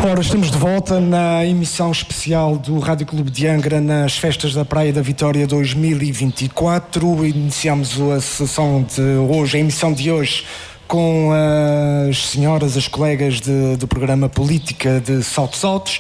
Ora, estamos de volta na emissão especial do Rádio Clube de Angra nas Festas da Praia da Vitória 2024. Iniciamos a sessão de hoje, a emissão de hoje, com as senhoras, as colegas do programa Política de Saltos Altos.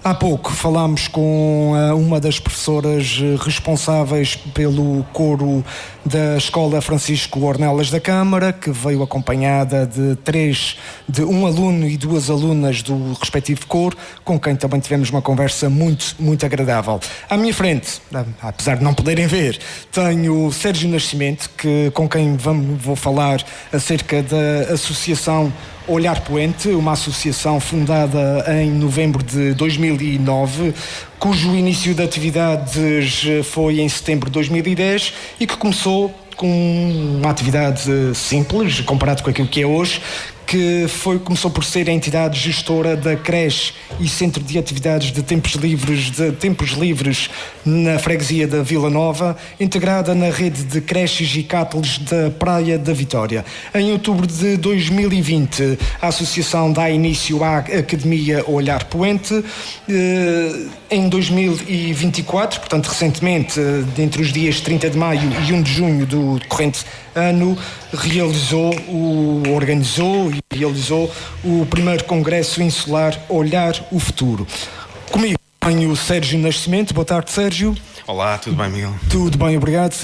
Há pouco falámos com uma das professoras responsáveis pelo coro da Escola Francisco Ornelas da Câmara, que veio acompanhada de um aluno e duas alunas do respectivo coro, com quem também tivemos uma conversa muito, muito agradável. À minha frente, apesar de não poderem ver, tenho o Sérgio Nascimento, com quem vou falar acerca da Associação Olhar Poente, uma associação fundada em novembro de 2009, cujo início de atividades foi em setembro de 2010 e que começou com uma atividade simples, comparado com aquilo que é hoje, que começou por ser a entidade gestora da creche e centro de atividades de tempos livres na freguesia da Vila Nova, integrada na rede de creches e cáteles da Praia da Vitória. Em outubro de 2020, a associação dá início à Academia Olhar Poente. Em 2024, portanto recentemente, entre os dias 30 de maio e 1 de junho do corrente ano, organizou e realizou o primeiro Congresso Insular Olhar o Futuro. Comigo tenho o Sérgio Nascimento. Boa tarde, Sérgio. Olá, tudo bem, Miguel? Tudo bem, obrigado.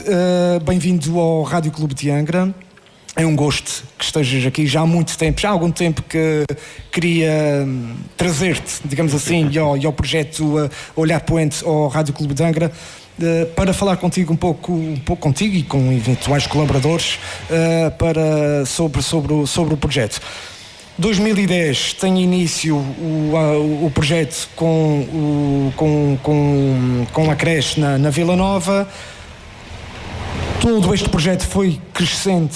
Bem-vindo ao Rádio Clube de Angra. É um gosto que estejas aqui já há muito tempo, já há algum tempo que queria trazer-te, digamos assim, e ao projeto Olhar Poente ao Rádio Clube de Angra, para falar contigo um pouco contigo e com eventuais colaboradores sobre o projeto. 2010 tem início o projeto com a creche na Vila Nova. Todo este projeto foi crescendo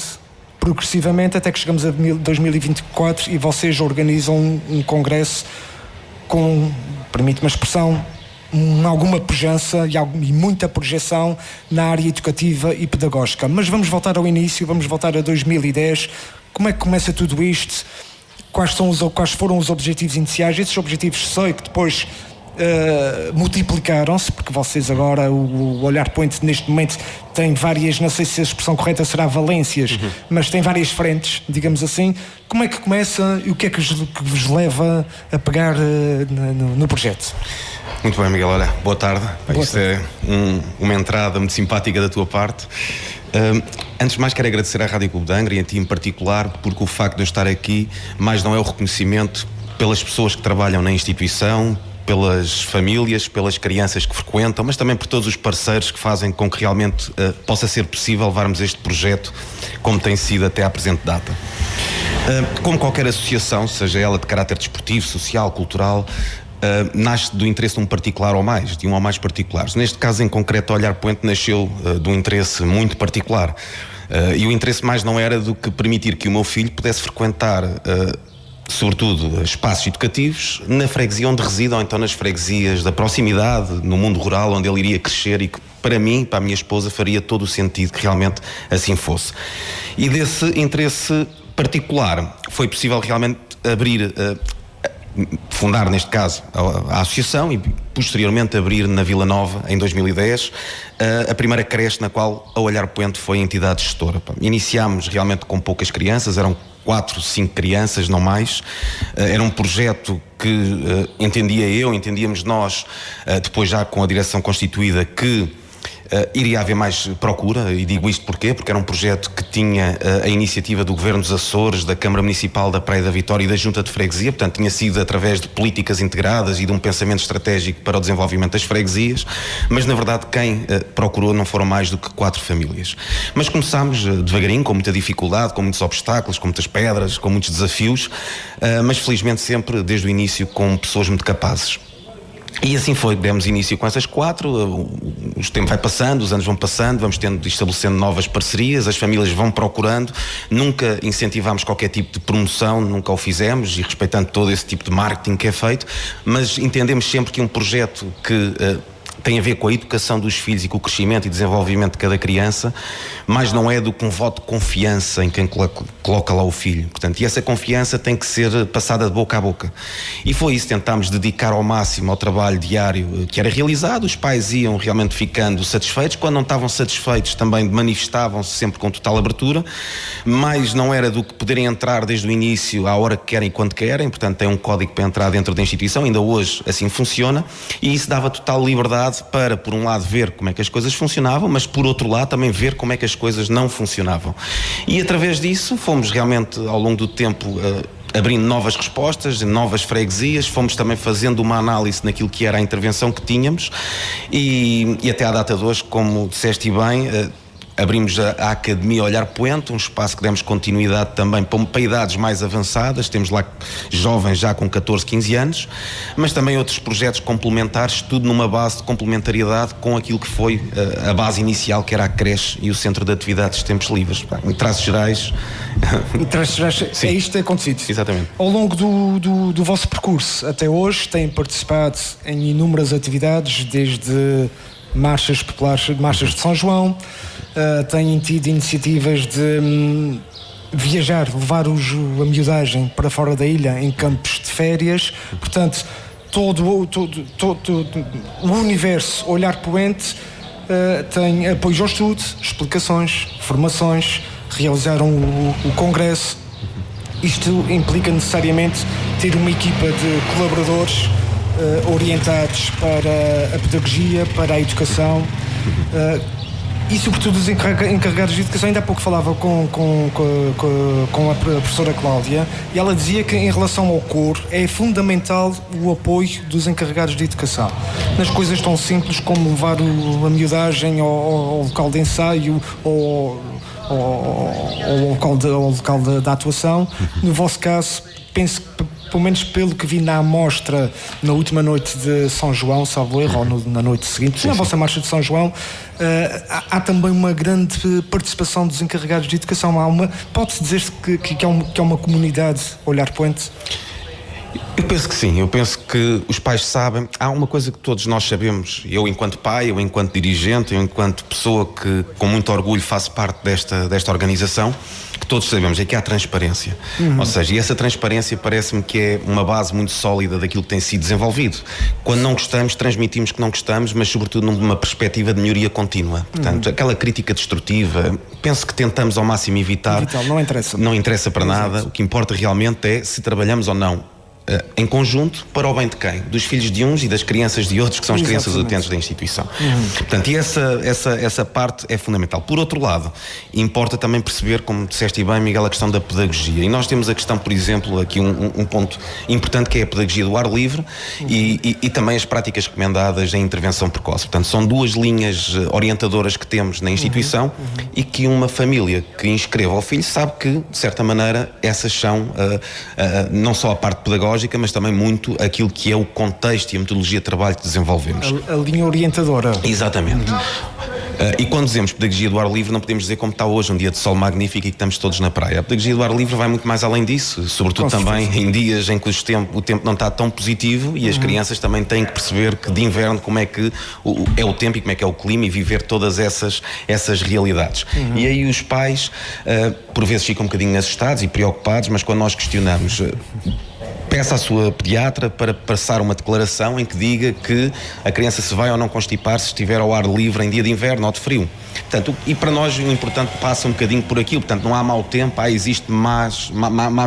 progressivamente até que chegamos a 2024 e vocês organizam um congresso com, permite-me a expressão, alguma pujança e muita projeção na área educativa e pedagógica. Mas vamos voltar ao início, vamos voltar a 2010. Como é que começa tudo isto? Quais foram os objetivos iniciais? Esses objetivos sei que depois multiplicaram-se, porque vocês agora, o Olhar Pointe neste momento tem várias, não sei se a expressão correta será valências, mas tem várias frentes, digamos assim. Como é que começa e o que é que vos leva a pegar no projeto? Muito bem, Miguel, olha, boa tarde. Isto é uma entrada muito simpática da tua parte. Antes de mais, quero agradecer à Rádio Clube de Angra e a ti em particular, porque o facto de eu estar aqui mais não é o reconhecimento pelas pessoas que trabalham na instituição, pelas famílias, pelas crianças que frequentam, mas também por todos os parceiros que fazem com que realmente possa ser possível levarmos este projeto como tem sido até à presente data. Como qualquer associação, seja ela de caráter desportivo, social, cultural, nasce do interesse de um particular ou mais, de um ou mais particulares. Neste caso em concreto, Olhar Poente nasceu de um interesse muito particular. E o interesse mais não era do que permitir que o meu filho pudesse frequentar sobretudo espaços educativos na freguesia onde reside, ou então nas freguesias da proximidade, no mundo rural onde ele iria crescer, e que para mim, para a minha esposa, faria todo o sentido que realmente assim fosse. E desse interesse particular foi possível realmente fundar neste caso a associação e posteriormente abrir na Vila Nova em 2010 a primeira creche na qual a Olhar Poente foi a entidade gestora. Iniciámos realmente com poucas crianças, eram 4, 5 crianças, não mais. Era um projeto que entendíamos nós, depois já com a direção constituída, que iria haver mais procura, e digo isto porquê? Porque era um projeto que tinha a iniciativa do Governo dos Açores, da Câmara Municipal da Praia da Vitória e da Junta de Freguesia, portanto tinha sido através de políticas integradas e de um pensamento estratégico para o desenvolvimento das freguesias, mas na verdade quem procurou não foram mais do que 4 famílias. Mas começámos devagarinho, com muita dificuldade, com muitos obstáculos, com muitas pedras, com muitos desafios, mas felizmente sempre desde o início com pessoas muito capazes. E assim foi, demos início com essas 4, o tempo vai passando, os anos vão passando, vamos estabelecendo novas parcerias, as famílias vão procurando, nunca incentivámos qualquer tipo de promoção, nunca o fizemos, e respeitando todo esse tipo de marketing que é feito, mas entendemos sempre que um projeto que tem a ver com a educação dos filhos e com o crescimento e desenvolvimento de cada criança, mas não é do que um voto de confiança em quem coloca lá o filho. Portanto, e essa confiança tem que ser passada de boca a boca. E foi isso, tentámos dedicar ao máximo ao trabalho diário que era realizado. Os pais iam realmente ficando satisfeitos. Quando não estavam satisfeitos, também manifestavam-se sempre com total abertura, mas não era do que poderem entrar desde o início à hora que querem e quando querem. Portanto, tem um código para entrar dentro da instituição, ainda hoje assim funciona, e isso dava total liberdade para, por um lado, ver como é que as coisas funcionavam, mas por outro lado também ver como é que as coisas não funcionavam. E através disso fomos realmente, ao longo do tempo, abrindo novas respostas, novas freguesias, fomos também fazendo uma análise naquilo que era a intervenção que tínhamos e até à data de hoje, como disseste bem, abrimos a Academia Olhar Poente, um espaço que demos continuidade também para idades mais avançadas. Temos lá jovens já com 14, 15 anos, mas também outros projetos complementares, tudo numa base de complementariedade com aquilo que foi a base inicial, que era a creche e o Centro de Atividades de Tempos Livres. Em traços gerais... Em traços gerais, é isto que tem acontecido. Exatamente. Ao longo do vosso percurso até hoje, têm participado em inúmeras atividades, desde marchas populares, marchas de São João, têm tido iniciativas de viajar, levar a miudagem para fora da ilha em campos de férias. Portanto, todo o universo Olhar Poente tem apoio ao estudo, explicações, formações, realizaram o congresso. Isto implica necessariamente ter uma equipa de colaboradores orientados para a pedagogia, para a educação, e sobretudo os encarregados de educação. Ainda há pouco falava com a professora Cláudia, e ela dizia que em relação ao coro é fundamental o apoio dos encarregados de educação nas coisas tão simples como levar a miudagem ao local de ensaio ou ao local da atuação. No vosso caso, penso que, pelo menos pelo que vi na amostra na última noite de São João, salvo erro, ou na noite seguinte, na vossa marcha de São João, há também uma grande participação dos encarregados de educação. Pode-se dizer-se que é uma comunidade Olhar Poente? Eu penso que sim, eu penso que os pais sabem. Há uma coisa que todos nós sabemos, eu enquanto pai, eu enquanto dirigente, eu enquanto pessoa que com muito orgulho faço parte desta organização, que todos sabemos, é que há transparência. Ou seja, e essa transparência parece-me que é uma base muito sólida daquilo que tem sido desenvolvido. Quando não gostamos, transmitimos que não gostamos, mas sobretudo numa perspectiva de melhoria contínua. Portanto, aquela crítica destrutiva, penso que tentamos ao máximo evitar. Não interessa. Não interessa para nada. O que importa realmente é se trabalhamos ou não em conjunto para o bem de quem? Dos filhos de uns e das crianças de outros, que são as crianças utentes da instituição. Portanto, e essa parte é fundamental. Por outro lado, importa também perceber, como disseste bem, Miguel, a questão da pedagogia. E nós temos a questão, por exemplo, aqui um ponto importante, que é a pedagogia do ar livre e também as práticas recomendadas em intervenção precoce. Portanto, são duas linhas orientadoras que temos na instituição e que uma família que inscreva o filho sabe que, de certa maneira, essas são não só a parte pedagógica, mas também muito aquilo que é o contexto e a metodologia de trabalho que desenvolvemos. A linha orientadora. Exatamente. E quando dizemos pedagogia do ar livre, não podemos dizer como está hoje, um dia de sol magnífico e que estamos todos na praia. A pedagogia do ar livre vai muito mais além disso, sobretudo também em dias em que o tempo não está tão positivo e as crianças também têm que perceber que de inverno como é que é o tempo e como é que é o clima, e viver todas essas realidades. E aí os pais por vezes ficam um bocadinho assustados e preocupados, mas quando nós questionamos, peça à sua pediatra para passar uma declaração em que diga que a criança se vai ou não constipar se estiver ao ar livre em dia de inverno ou de frio. Portanto, e para nós o importante passa um bocadinho por aquilo. Portanto, não há mau tempo, existe má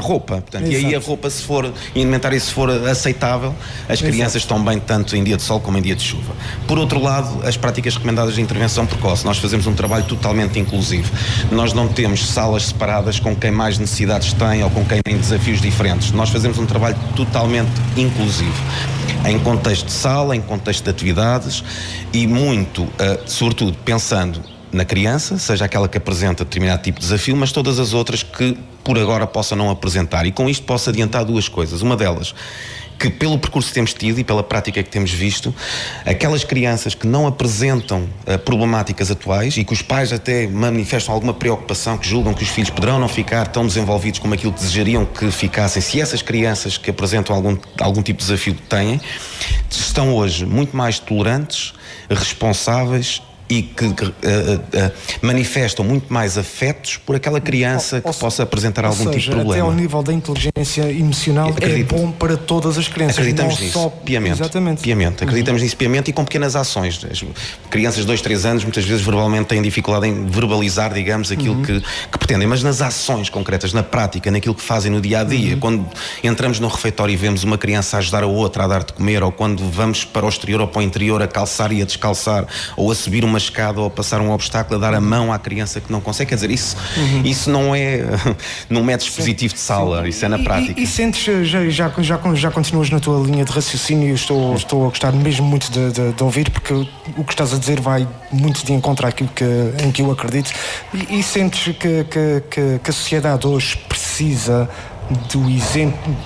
roupa. Portanto, e aí a roupa, se for, e a indumentaria, se for aceitável, as crianças estão bem tanto em dia de sol como em dia de chuva. Por outro lado, as práticas recomendadas de intervenção precoce. Nós fazemos um trabalho totalmente inclusivo. Nós não temos salas separadas com quem mais necessidades tem ou com quem tem desafios diferentes. Nós fazemos um trabalho totalmente inclusivo, em contexto de sala, em contexto de atividades e muito, sobretudo, pensando na criança, seja aquela que apresenta determinado tipo de desafio, mas todas as outras que por agora possa não apresentar. E com isto posso adiantar duas coisas. Uma delas, que pelo percurso que temos tido e pela prática que temos visto, aquelas crianças que não apresentam problemáticas atuais e que os pais até manifestam alguma preocupação, que julgam que os filhos poderão não ficar tão desenvolvidos como aquilo que desejariam que ficassem, se essas crianças que apresentam algum tipo de desafio têm, estão hoje muito mais tolerantes, responsáveis e que manifestam muito mais afetos por aquela criança que possa apresentar algum tipo de problema. Até ao nível da inteligência emocional é bom para todas as crianças. Acreditamos nisso, piamente. Exatamente. Piamente. Acreditamos nisso piamente e com pequenas ações. As crianças de 2, 3 anos muitas vezes verbalmente têm dificuldade em verbalizar, digamos, aquilo que pretendem, mas nas ações concretas, na prática, naquilo que fazem no dia-a-dia, quando entramos no refeitório e vemos uma criança a ajudar a outra a dar de comer, ou quando vamos para o exterior ou para o interior a calçar e a descalçar, ou a subir uma escada ou a passar um obstáculo, a dar a mão à criança que não consegue, quer dizer, isso não é num é dispositivo de sala, isso é na prática. E sentes, já continuas na tua linha de raciocínio, estou a gostar mesmo muito de ouvir, porque o que estás a dizer vai muito de encontro àquilo em que eu acredito, e sentes que a sociedade hoje precisa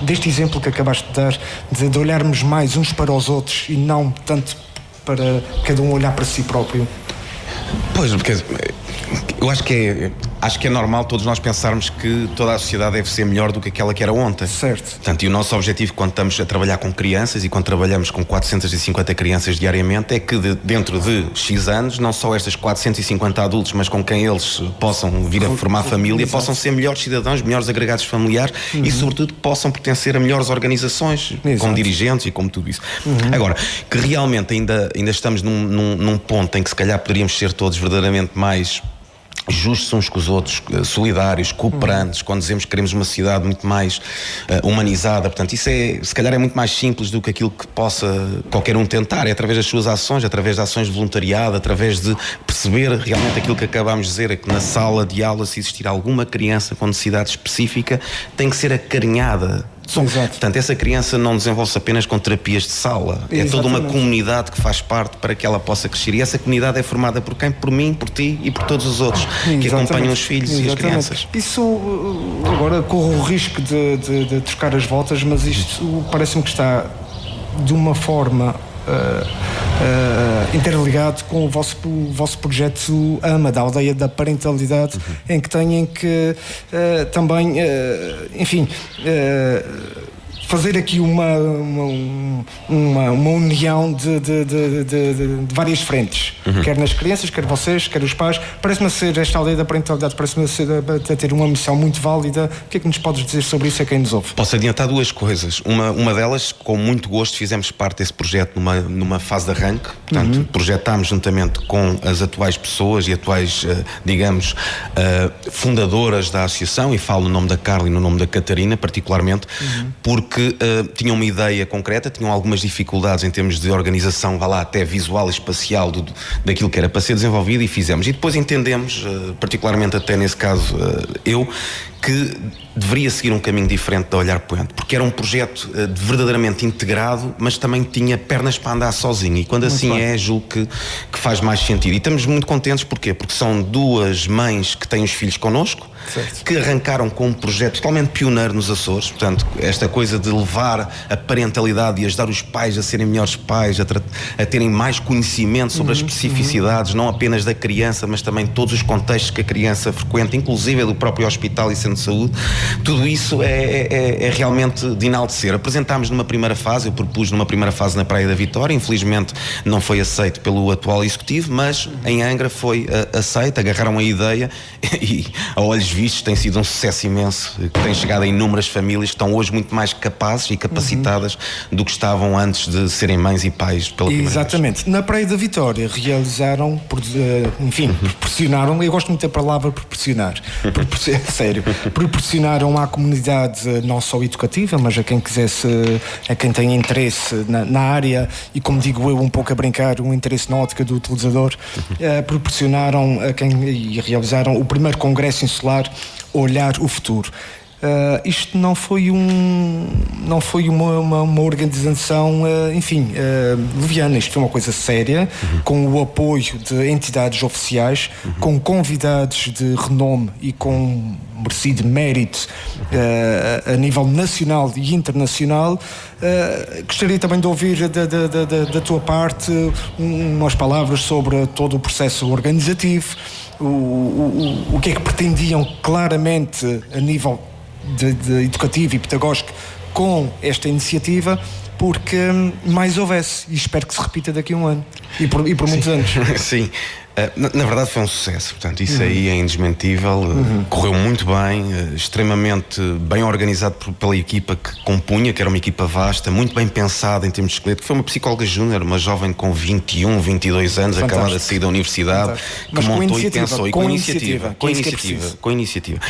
deste exemplo que acabaste de dar, de olharmos mais uns para os outros e não tanto para cada um olhar para si próprio? Pois, porque eu acho que é normal todos nós pensarmos que toda a sociedade deve ser melhor do que aquela que era ontem. Certo. Portanto, e o nosso objetivo quando estamos a trabalhar com crianças e quando trabalhamos com 450 crianças diariamente é que dentro de X anos, não só estas 450 adultos, mas com quem eles possam vir a formar família, possam ser melhores cidadãos, melhores agregados familiares e, sobretudo, possam pertencer a melhores organizações, como dirigentes e como tudo isso. Agora, que realmente ainda estamos num ponto em que se calhar poderíamos ser todos verdadeiramente mais justos uns com os outros, solidários, cooperantes, quando dizemos que queremos uma sociedade muito mais humanizada. Portanto, isso se calhar é muito mais simples do que aquilo que possa qualquer um tentar, é através das suas ações, através de ações de voluntariado, através de perceber realmente aquilo que acabámos de dizer, é que na sala de aula, se existir alguma criança com necessidade específica, tem que ser acarinhada. Portanto, essa criança não desenvolve-se apenas com terapias de sala. É toda uma comunidade que faz parte para que ela possa crescer. E essa comunidade é formada por quem? Por mim, por ti e por todos os outros que acompanham os filhos e as crianças. Isso, agora corro o risco de trocar as voltas, mas isto parece-me que está de uma forma interligado com o vosso projeto AMA, da aldeia da parentalidade, em que têm que também, enfim, fazer aqui uma união de várias frentes, quer nas crianças, quer vocês, quer os pais. Parece-me ser esta aldeia da parentalidade, parece-me ser a ter uma missão muito válida. O que é que nos podes dizer sobre isso a quem nos ouve? Posso adiantar duas coisas. Uma delas, com muito gosto, fizemos parte desse projeto numa fase de arranque. Portanto, projetámos juntamente com as atuais pessoas e atuais, digamos, fundadoras da associação, e falo no nome da Carla e no nome da Catarina, particularmente, porque tinham uma ideia concreta, tinham algumas dificuldades em termos de organização, vá lá, até visual e espacial daquilo que era para ser desenvolvido, e fizemos. E depois entendemos, particularmente até nesse caso eu, que deveria seguir um caminho diferente da Olhar Poente, porque era um projeto verdadeiramente integrado, mas também tinha pernas para andar sozinho, e quando assim é, julgo que faz mais sentido. E estamos muito contentes, porquê? Porque são duas mães que têm os filhos connosco, que arrancaram com um projeto totalmente pioneiro nos Açores. Portanto, esta coisa de levar a parentalidade e ajudar os pais a serem melhores pais, a terem mais conhecimento sobre as especificidades, não apenas da criança, mas também todos os contextos que a criança frequenta, inclusive do próprio hospital e centro de saúde. Tudo isso é realmente de enaltecer. Apresentámos numa primeira fase, eu propus numa primeira fase na Praia da Vitória, infelizmente não foi aceito pelo atual executivo, mas em Angra foi aceito, agarraram a ideia e, a olhos vistos, tem sido um sucesso imenso, que tem chegado a inúmeras famílias que estão hoje muito mais capazes e capacitadas do que estavam antes de serem mães e pais pela primeira vez. Exatamente. Na Praia da Vitória realizaram, proporcionaram, eu gosto muito da palavra proporcionar, sério, proporcionaram à comunidade não só educativa, mas a quem quisesse, a quem tem interesse na área, e como digo eu, um pouco a brincar, um interesse na ótica do utilizador, proporcionaram a quem, e realizaram o primeiro congresso insular Olhar o Futuro. Isto não foi uma organização, leviana. Isto foi uma coisa séria, com o apoio de entidades oficiais, com convidados de renome e com merecido mérito a nível nacional e internacional. Gostaria também de ouvir da tua parte umas palavras sobre todo o processo organizativo, o que é que pretendiam claramente a nível de educativo e pedagógico com esta iniciativa, porque mais houvesse, e espero que se repita daqui a um ano e por muitos anos. Sim. Na verdade foi um sucesso, portanto isso aí é indesmentível. Correu muito bem, extremamente bem organizado pela equipa que compunha, que era uma equipa vasta, muito bem pensada em termos de esqueleto. Foi uma psicóloga júnior, uma jovem com 21, 22 anos, fantástico, acabada de sair da universidade. Fantástico. Que montou e pensou, e com iniciativa.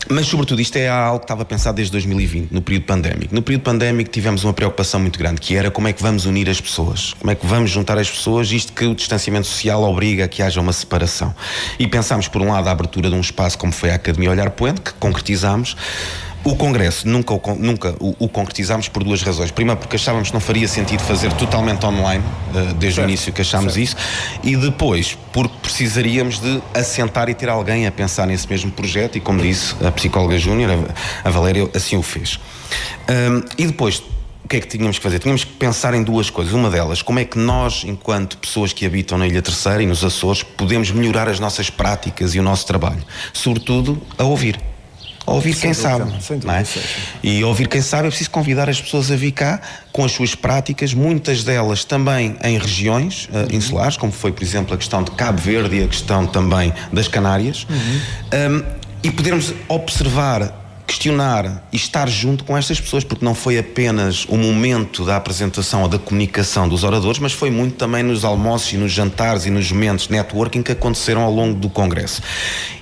Mas, sobretudo, isto é algo que estava pensado desde 2020, no período pandémico. No período pandémico tivemos uma preocupação muito grande, que era como é que vamos unir as pessoas, como é que vamos juntar as pessoas, isto que o distanciamento social obriga a que haja uma separação. E pensámos, por um lado, a abertura de um espaço como foi a Academia Olhar Poente, que concretizámos. O Congresso nunca o concretizámos por duas razões. Primeiro, porque achávamos que não faria sentido fazer totalmente online, desde o início que achámos isso, e depois, porque precisaríamos de assentar e ter alguém a pensar nesse mesmo projeto, e como disse a psicóloga júnior, a Valéria, assim o fez. E depois, o que é que tínhamos que fazer? Tínhamos que pensar em duas coisas. Uma delas, como é que nós, enquanto pessoas que habitam na Ilha Terceira e nos Açores, podemos melhorar as nossas práticas e o nosso trabalho? Sobretudo, a ouvir quem sabe, não é? E ouvir quem sabe é preciso convidar as pessoas a vir cá com as suas práticas, muitas delas também em regiões insulares, como foi, por exemplo, a questão de Cabo Verde e a questão também das Canárias, e podermos observar, questionar e estar junto com estas pessoas, porque não foi apenas o momento da apresentação ou da comunicação dos oradores, mas foi muito também nos almoços e nos jantares e nos momentos de networking que aconteceram ao longo do Congresso.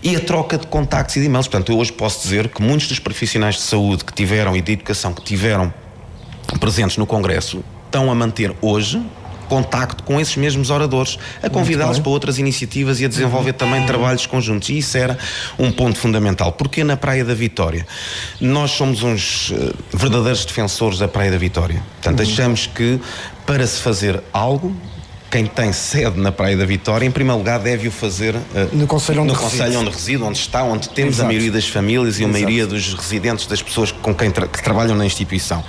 E a troca de contactos e de e-mails. Portanto, eu hoje posso dizer que muitos dos profissionais de saúde que tiveram e de educação que tiveram presentes no Congresso estão a manter hoje contacto com esses mesmos oradores, a convidá-los para outras iniciativas e a desenvolver também trabalhos conjuntos. E isso era um ponto fundamental. Porque na Praia da Vitória nós somos uns verdadeiros defensores da Praia da Vitória. Portanto, achamos que para se fazer algo, quem tem sede na Praia da Vitória, em primeiro lugar, deve o fazer no concelho onde reside, onde está, onde temos a maioria das famílias e a maioria dos residentes, das pessoas com quem que trabalham na instituição.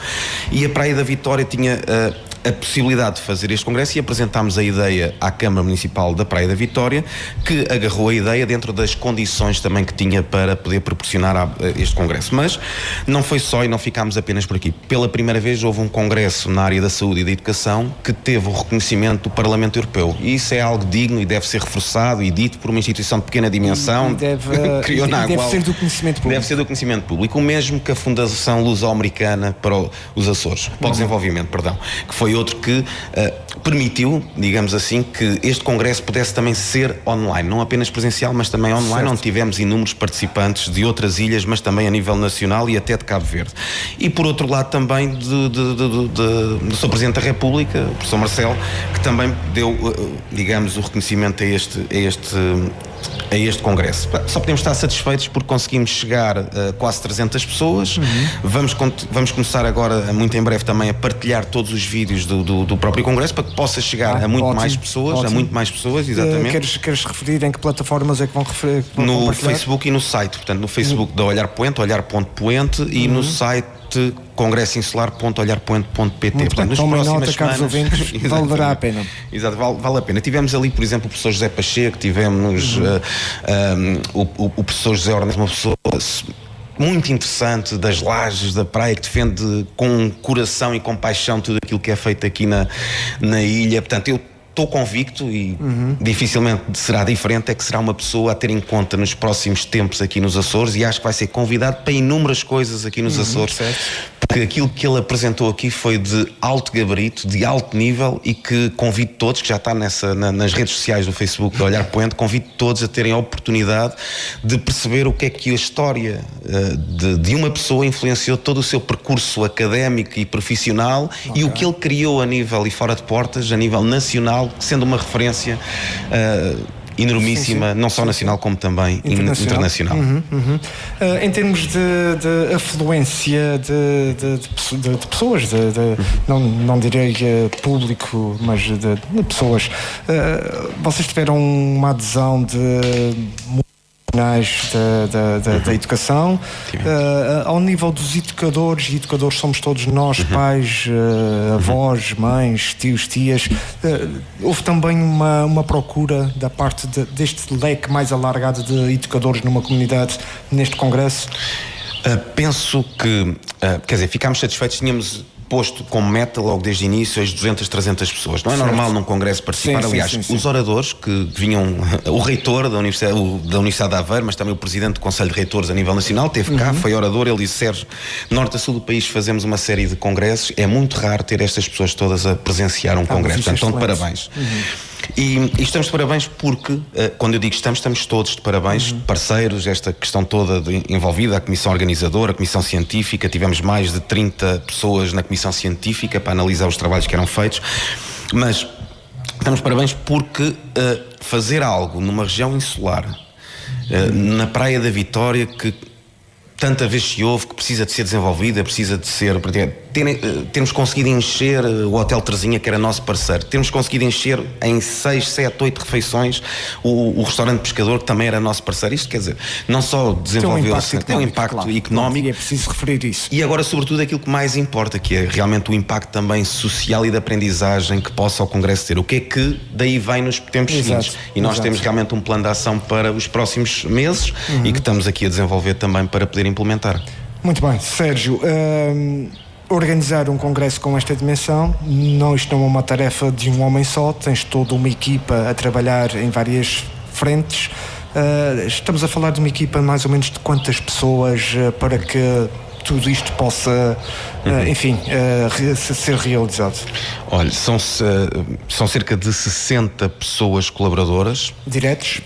E a Praia da Vitória tinha a possibilidade de fazer este congresso, e apresentámos a ideia à Câmara Municipal da Praia da Vitória, que agarrou a ideia dentro das condições também que tinha para poder proporcionar este congresso. Mas não foi só, e não ficámos apenas por aqui. Pela primeira vez houve um congresso na área da saúde e da educação que teve o reconhecimento do Parlamento Europeu, e isso é algo digno e deve ser reforçado e dito por uma instituição de pequena dimensão. Deve ser do conhecimento público. Deve ser do conhecimento público, o mesmo que a Fundação Luso-Americana para os Açores, para o desenvolvimento, que foi outro que permitiu, digamos assim, que este congresso pudesse também ser online, não apenas presencial, mas também online, certo, onde tivemos inúmeros participantes de outras ilhas, mas também a nível nacional e até de Cabo Verde. E por outro lado também do Sr. Presidente da República, o professor Marcelo, que também deu, digamos, o reconhecimento a este congresso. Só podemos estar satisfeitos porque conseguimos chegar a quase 300 pessoas. Vamos começar agora, muito em breve, também a partilhar todos os vídeos do próprio congresso para que possa chegar a muito mais pessoas, exatamente. Queres referir em que plataformas é que vão referir? No Facebook e no site. Portanto, no Facebook da Olhar Poente, olhar.poente, e no site congressoinsular.olharpoente.pt. Portanto, tomem nota, caros ouvintes, valerá a pena. Exato, vale a pena. Tivemos ali, por exemplo, o professor José Pacheco, tivemos o professor José Ornes, uma pessoa muito interessante das Lajes da Praia, que defende com coração e com paixão tudo aquilo que é feito aqui na ilha. Portanto, eu estou convicto, e dificilmente será diferente, é que será uma pessoa a ter em conta nos próximos tempos aqui nos Açores, e acho que vai ser convidado para inúmeras coisas aqui nos Açores, porque aquilo que ele apresentou aqui foi de alto gabarito, de alto nível, e que convido todos, que já está nas redes sociais do Facebook do Olhar Poente, convido todos a terem a oportunidade de perceber o que é que a história de uma pessoa influenciou todo o seu percurso académico e profissional, e o que ele criou a nível e fora de portas, a nível nacional, sendo uma referência enormíssima, não só nacional como também internacional. Em termos de afluência de pessoas, não direi público, mas de pessoas, vocês tiveram uma adesão de da educação, ao nível dos educadores, e educadores somos todos nós, pais, avós, mães, tios, tias, houve também uma procura da parte deste leque mais alargado de educadores numa comunidade neste congresso? Penso que, quer dizer, ficámos satisfeitos, tínhamos posto como meta logo desde o início as 200, 300 pessoas. Não é normal num congresso participar. Aliás, os oradores que vinham, o reitor da Universidade de Aveiro, mas também o presidente do Conselho de Reitores a nível nacional, teve cá, foi orador, ele disse: Sérgio, norte a sul do país fazemos uma série de congressos, é muito raro ter estas pessoas todas a presenciar um congresso. Portanto, estão de parabéns. E estamos de parabéns porque, quando eu digo estamos todos de parabéns, parceiros, esta questão toda envolvida, a comissão organizadora, a comissão científica, tivemos mais de 30 pessoas na comissão científica para analisar os trabalhos que eram feitos, mas estamos de parabéns porque fazer algo numa região insular, na Praia da Vitória, que tanta vez se ouve que precisa de ser desenvolvida, precisa de ser... Termos conseguido encher o Hotel Terezinha, que era nosso parceiro, termos conseguido encher em 6, 7, 8 refeições o restaurante Pescador, que também era nosso parceiro. Isto quer dizer, não só desenvolveu-se, tem um impacto económico, e é preciso referir isso. E agora, sobretudo, aquilo que mais importa, que é realmente o impacto também social e de aprendizagem que possa o Congresso ter. O que é que daí vem nos tempos seguintes? E nós temos realmente um plano de ação para os próximos meses e que estamos aqui a desenvolver também para poder implementar. Muito bem, Sérgio, organizar um congresso com esta dimensão, isto não é uma tarefa de um homem só, tens toda uma equipa a trabalhar em várias frentes. Estamos a falar de uma equipa mais ou menos de quantas pessoas para que tudo isto possa, ser realizado? Olha, são cerca de 60 pessoas colaboradoras. Diretos.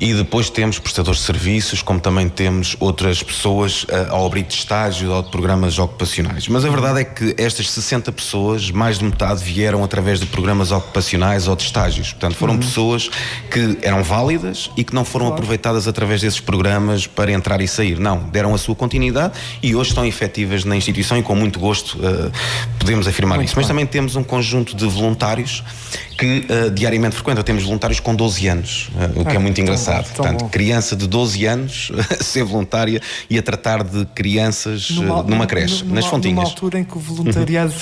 E depois temos prestadores de serviços, como também temos outras pessoas ao abrigo de estágios ou de programas ocupacionais. Mas a verdade é que estas 60 pessoas, mais de metade, vieram através de programas ocupacionais ou de estágios. Portanto, foram pessoas que eram válidas e que não foram aproveitadas através desses programas para entrar e sair. Não, deram a sua continuidade e hoje estão efetivas na instituição e com muito gosto podemos afirmar isso. Mas também temos um conjunto de voluntários que diariamente frequentam. Temos voluntários com 12 anos, o que é muito engraçado. Portanto, criança de 12 anos a ser voluntária e a tratar de crianças numa creche, nas Fontinhas. Numa altura em que o voluntariado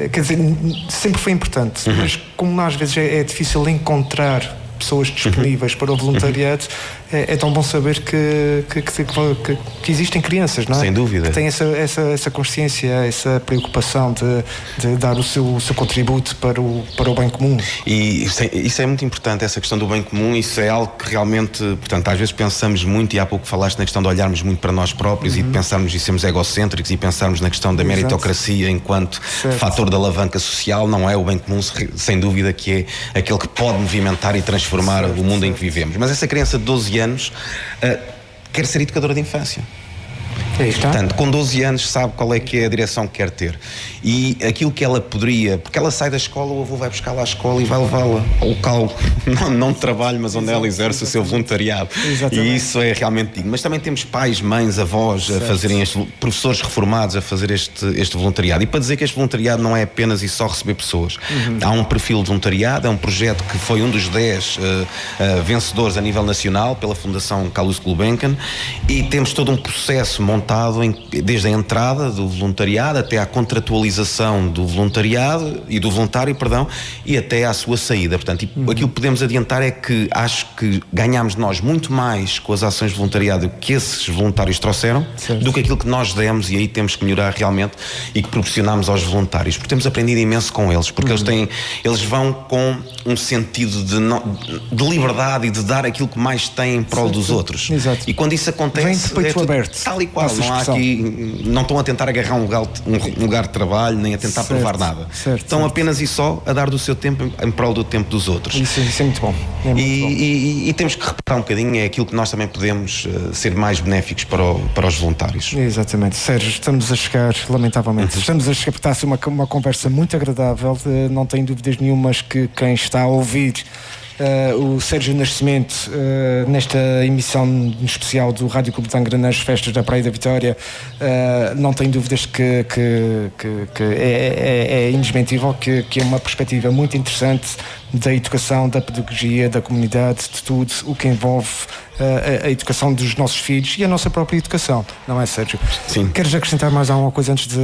quer dizer, sempre foi importante, mas como às vezes é difícil encontrar pessoas disponíveis para o voluntariado, é tão bom saber que existem crianças, não é? Sem dúvida. Que têm essa consciência, essa preocupação de dar o seu contributo para o bem comum. E isso é muito importante, essa questão do bem comum. Isso é algo que realmente, portanto, às vezes pensamos muito, e há pouco falaste na questão de olharmos muito para nós próprios e de pensarmos e sermos egocêntricos e pensarmos na questão da meritocracia enquanto fator de alavanca social. Não é o bem comum, sem dúvida, que é aquele que pode movimentar e transformar o mundo em que vivemos. Mas essa criança de 12 anos quer ser educadora de infância. Portanto, com 12 anos sabe qual é que é a direção que quer ter. E aquilo que ela poderia, porque ela sai da escola, o avô vai buscar lá à escola e vai levá-la ao local, não de trabalho, mas onde ela exerce o seu voluntariado. E isso é realmente digno. Mas também temos pais, mães, avós a fazerem professores reformados a fazer este voluntariado. E para dizer que este voluntariado não é apenas e só receber pessoas. Há um perfil de voluntariado, é um projeto que foi um dos 10 vencedores a nível nacional pela Fundação Calouste Gulbenkian, e temos todo um processo montado desde a entrada do voluntariado até à contratualização do voluntariado e do voluntário, e até à sua saída. Portanto, aquilo que podemos adiantar é que acho que ganhámos nós muito mais com as ações de voluntariado que esses voluntários trouxeram do que aquilo que nós demos, e aí temos que melhorar realmente, e que proporcionámos aos voluntários, porque temos aprendido imenso com eles, porque eles vão com um sentido de liberdade e de dar aquilo que mais têm em prol dos outros. E quando isso acontece, vem de peito aberto, tal e qual. Não estão a tentar agarrar um lugar de trabalho, nem a tentar provar nada. Estão apenas e só a dar do seu tempo em prol do tempo dos outros. Isso é muito bom. E temos que reparar um bocadinho, é aquilo que nós também podemos ser mais benéficos para os voluntários. Exatamente. Sérgio, estamos a chegar, lamentavelmente, estamos a chegar, está a ser uma conversa muito agradável, não tenho dúvidas nenhumas que quem está a ouvir o Sérgio Nascimento, nesta emissão especial do Rádio Clube de Angra nas festas da Praia da Vitória, não tem dúvidas que é indesmentível, que é uma perspectiva muito interessante da educação, da pedagogia, da comunidade, de tudo o que envolve a educação dos nossos filhos e a nossa própria educação, não é, Sérgio? Sim. Queres acrescentar mais alguma coisa antes de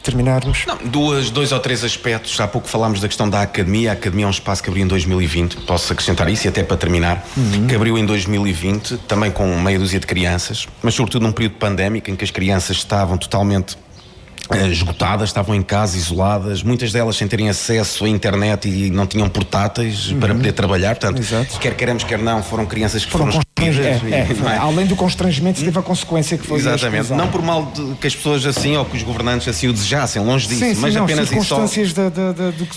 terminarmos? Não, dois ou três aspectos. Há pouco falámos da questão da academia. A academia é um espaço que abriu em 2020, posso acrescentar isso e até para terminar, que abriu em 2020, também com meia dúzia de crianças, mas sobretudo num período pandémico em que as crianças estavam totalmente esgotadas, estavam em casa, isoladas, muitas delas sem terem acesso à internet e não tinham portáteis para poder trabalhar. Portanto, Exato. quer queremos, quer não, foram crianças que foram excluídas. Não é? Além do constrangimento, teve a consequência que foi Exatamente, não por mal que as pessoas assim ou que os governantes assim o desejassem, longe disso, mas apenas circunstâncias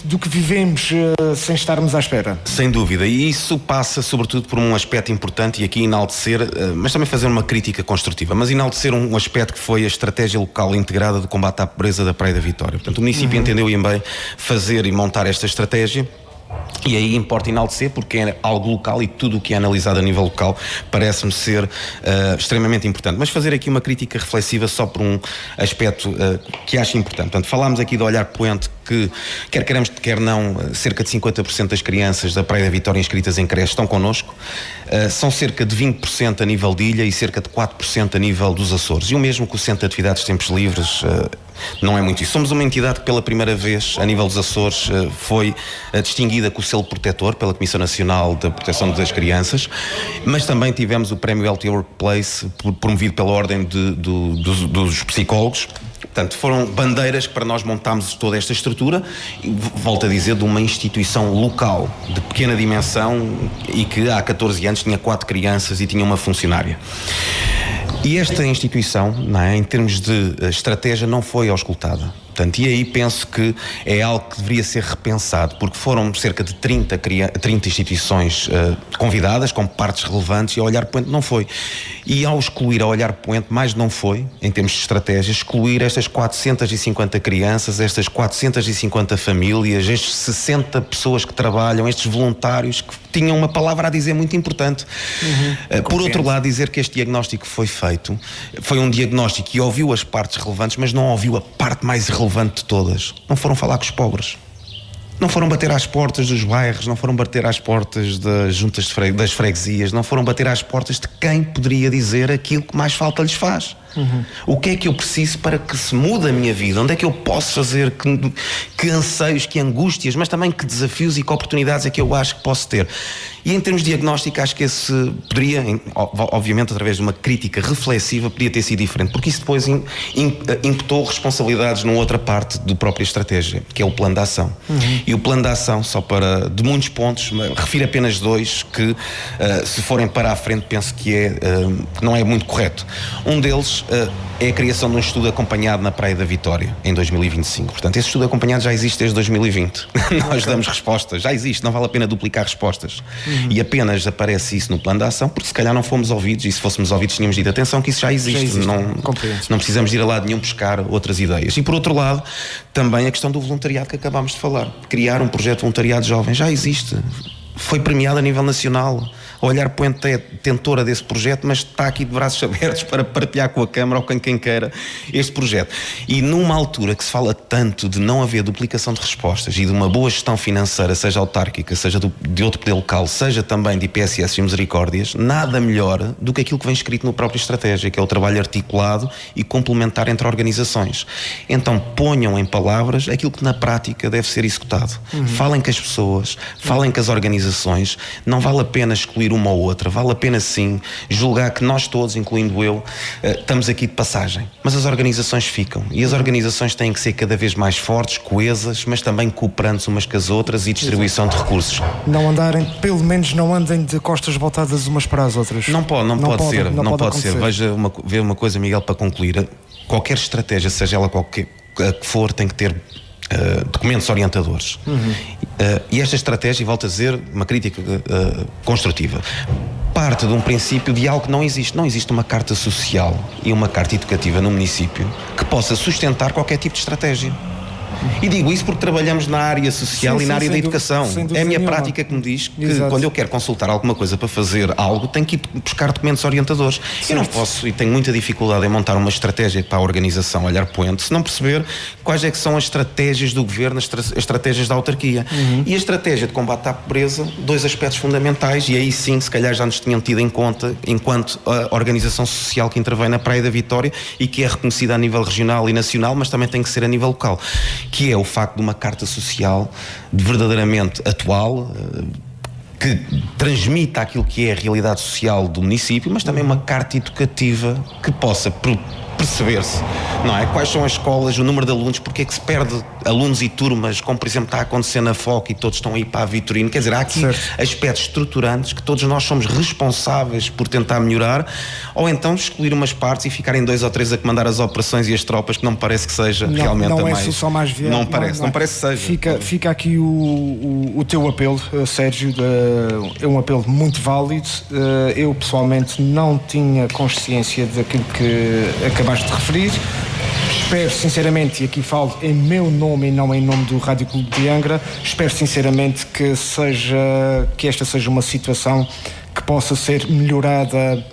do que vivemos sem estarmos à espera. Sem dúvida, e isso passa sobretudo por um aspecto importante, e aqui enaltecer, mas também fazer uma crítica construtiva, mas enaltecer um aspecto que foi a estratégia local integrada de combate à pobreza da Praia da Vitória. Portanto, o município entendeu e bem fazer e montar esta estratégia. E aí importa enaltecer, porque é algo local e tudo o que é analisado a nível local parece-me ser extremamente importante. Mas fazer aqui uma crítica reflexiva só por um aspecto que acho importante. Portanto, falámos aqui do Olhar Poente, que quer queremos, quer não, cerca de 50% das crianças da Praia da Vitória inscritas em creche estão connosco. São cerca de 20% a nível de ilha e cerca de 4% a nível dos Açores. E o mesmo com o Centro de Atividades de Tempos Livres. Não é muito isso. Somos uma entidade que pela primeira vez, a nível dos Açores, foi distinguida com o selo protetor pela Comissão Nacional da Proteção das Crianças, mas também tivemos o Prémio Healthy Workplace, promovido pela Ordem dos Psicólogos. Portanto, foram bandeiras que para nós montámos toda esta estrutura, e volto a dizer, de uma instituição local, de pequena dimensão, e que há 14 anos tinha 4 crianças e tinha uma funcionária. E esta instituição, não é, em termos de estratégia, não foi auscultada. Portanto, e aí penso que é algo que deveria ser repensado, porque foram cerca de 30 instituições convidadas, com partes relevantes, e a Olhar Poente não foi. E ao excluir a Olhar Poente, mais não foi, em termos de estratégia, excluir estas 450 crianças, estas 450 famílias, estes 60 pessoas que trabalham, estes voluntários que tinham uma palavra a dizer muito importante. Por outro lado, dizer que este diagnóstico foi feito, foi um diagnóstico que ouviu as partes relevantes, mas não ouviu a parte mais relevante de todas. Não foram falar com os pobres. Não foram bater às portas dos bairros, não foram bater às portas das juntas das freguesias, não foram bater às portas de quem poderia dizer aquilo que mais falta lhes faz. O que é que eu preciso para que se mude a minha vida? Onde é que eu posso fazer? Que anseios, que angústias, mas também que desafios e que oportunidades é que eu acho que posso ter? E em termos de diagnóstico, acho que esse poderia, obviamente através de uma crítica reflexiva, podia ter sido diferente, porque isso depois imputou responsabilidades numa outra parte da própria estratégia, que é o plano de ação. E o plano de ação, só para, de muitos pontos, refiro apenas 2 que, se forem para a frente, penso que não é muito correto. Um deles é a criação de um estudo acompanhado na Praia da Vitória, em 2025. Portanto, esse estudo acompanhado já existe desde 2020. Nós damos respostas, já existe, não vale a pena duplicar respostas. E apenas aparece isso no plano de ação, porque se calhar não fomos ouvidos, e se fôssemos ouvidos tínhamos dito, atenção que isso já existe. Não precisamos ir a lado nenhum buscar outras ideias. E por outro lado, também a questão do voluntariado que acabámos de falar. Criar um projeto de voluntariado jovem já existe. Foi premiado a nível nacional. A Olhar Poente é detentora desse projeto, mas está aqui de braços abertos para partilhar com a Câmara ou com quem queira este projeto. E numa altura que se fala tanto de não haver duplicação de respostas e de uma boa gestão financeira, seja autárquica, seja de outro poder local, seja também de IPSS e misericórdias, nada melhor do que aquilo que vem escrito no próprio estratégia, que é o trabalho articulado e complementar entre organizações. Então ponham em palavras aquilo que na prática deve ser executado. Falem com as pessoas, falem com as organizações, não vale a pena excluir uma ou outra, vale a pena sim julgar que nós todos, incluindo eu, estamos aqui de passagem, mas as organizações ficam, e as organizações têm que ser cada vez mais fortes, coesas, mas também cooperantes umas com as outras, e distribuição de recursos. Não andarem, pelo menos não andem de costas voltadas umas para as outras. Não pode ser. Veja uma coisa, Miguel, para concluir. Qualquer estratégia, seja ela qualquer que for, tem que ter documentos orientadores. E esta estratégia, e volto a dizer, uma crítica construtiva, parte de um princípio de algo que não existe. Não existe uma carta social e uma carta educativa no município que possa sustentar qualquer tipo de estratégia. E digo isso porque trabalhamos na área social e na área da educação. É a minha prática que me diz que quando eu quero consultar alguma coisa para fazer algo, tenho que ir buscar documentos orientadores. Eu não posso, e tenho muita dificuldade em montar uma estratégia para a organização Olhar Poente, se não perceber quais é que são as estratégias do governo, as estratégias da autarquia. E a estratégia de combate à pobreza, 2 aspectos fundamentais, e aí sim, se calhar já nos tinham tido em conta enquanto a organização social que intervém na Praia da Vitória e que é reconhecida a nível regional e nacional, mas também tem que ser a nível local, que é o facto de uma carta social verdadeiramente atual, que transmita aquilo que é a realidade social do município, mas também uma carta educativa que possa perceber-se, não é? Quais são as escolas, o número de alunos, porque é que se perde alunos e turmas, como por exemplo está a acontecer na FOC e todos estão a ir para a Vitorino. Quer dizer, há aqui aspectos estruturantes que todos nós somos responsáveis por tentar melhorar, ou então excluir umas partes e ficarem 2 ou 3 a comandar as operações e as tropas, que não me parece que seja realmente a mais... Não é a solução mais viável. Não parece que seja. Fica aqui o teu apelo, Sérgio, é um apelo muito válido. Eu pessoalmente não tinha consciência daquilo que acabaste de referir. Espero sinceramente, e aqui falo em meu nome e não em nome do Rádio Clube de Angra, espero sinceramente que esta seja uma situação que possa ser melhorada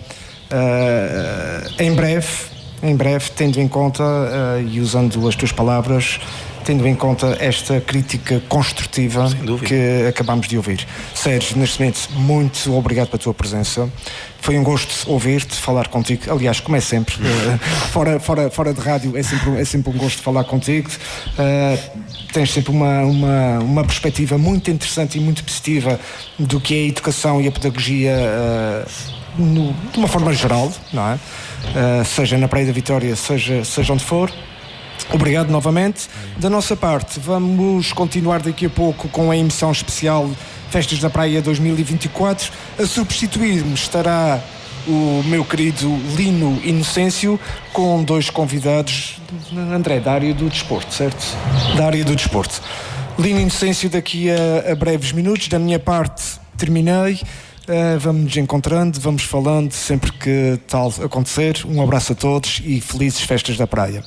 em breve, tendo em conta, e usando as tuas palavras, tendo em conta esta crítica construtiva que acabamos de ouvir. Sérgio, neste momento, muito obrigado pela tua presença. Foi um gosto ouvir-te, falar contigo. Aliás, como é sempre, fora de rádio, é sempre um gosto falar contigo. Tens sempre uma perspectiva muito interessante e muito positiva do que é a educação e a pedagogia de uma forma geral, não é? Seja na Praia da Vitória, seja onde for. Obrigado novamente. Da nossa parte, vamos continuar daqui a pouco com a emissão especial Festas da Praia 2024. A substituir-me estará o meu querido Lino Inocêncio, com 2 convidados, André, da área do desporto, certo? Da área do desporto. Lino Inocêncio daqui a breves minutos. Da minha parte, terminei. Vamos nos encontrando, vamos falando sempre que tal acontecer. Um abraço a todos e felizes Festas da Praia.